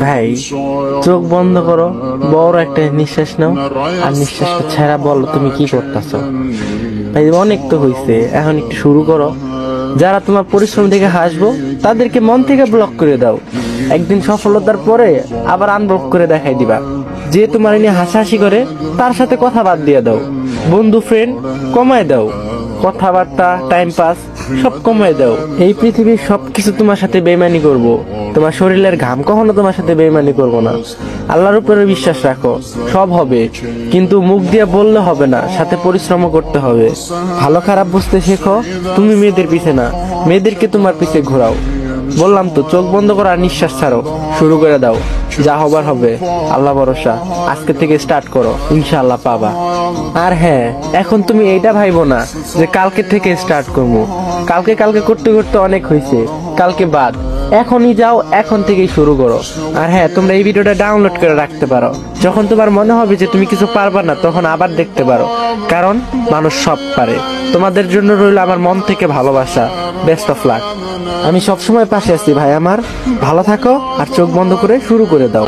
ভাই চোখ বন্ধ করো, বড় একটা নিঃশ্বাস নাও, আর নিঃশ্বাসটা ছেড়া বলো তুমি কি করতেছো। ভাই অনেক তো হইছে, এখন একটু শুরু করো। যারা তোমার পরিশ্রম দেখে হাসবো তাদেরকে মন থেকে ব্লক করে দাও। একদিন সফলতার পরে আবার আনব্লক করে দেখাই দিবা। যে তোমার নিয়ে হাসাহাসি করে তার সাথে কথা বাদ দিয়ে দাও। বন্ধু ফ্রেন্ড কমায় দাও, কথাবার্তা টাইম পাস সব কমায় দাও। এই পৃথিবীর সবকিছু তোমার সাথে বেইমানি করব, তোমার শরীরের ঘাম কখনো তোমার সাথে বেইমানি করব না। আল্লাহর উপরে বিশ্বাস রাখো, সব হবে। কিন্তু মুখ দিয়ে বললে হবে না, সাথে পরিশ্রম করতে হবে। ভালো খারাপ বুঝতে শেখো। তুমি মেয়েদের পিছে না, মেয়েদেরকে তোমার পিছে ঘোরাও। বললাম তো, চোখ বন্ধ করো আর নিঃশ্বাস ছাড়ো, শুরু করে দাও। যা হবার হবে, আল্লাহ ভরসা। আজকে থেকে স্টার্ট করো, ইনশাআল্লাহ পাবা। আর হ্যাঁ, এখন তুমি এইটা ভাইবো না যে কালকে থেকে স্টার্ট করবো। কালকে কালকে করতে করতে অনেক হয়েছে, কালকে বাদ। এখনই যাও, এখন থেকেই শুরু করো। আর হ্যাঁ, তোমরা এই ভিডিওটা ডাউনলোড করে রাখতে পারো। যখন তোমার মনে হবে যে তুমি কিছু পারবা না, তখন আবার দেখতে পারো, কারণ মানুষ সব পারে। তোমাদের জন্য রইল আমার মন থেকে ভালোবাসা। Best of luck. আমি সবসময় পাশে আছি ভাই আমার। ভালো থাকো আর চোখ বন্ধ করে শুরু করে দাও।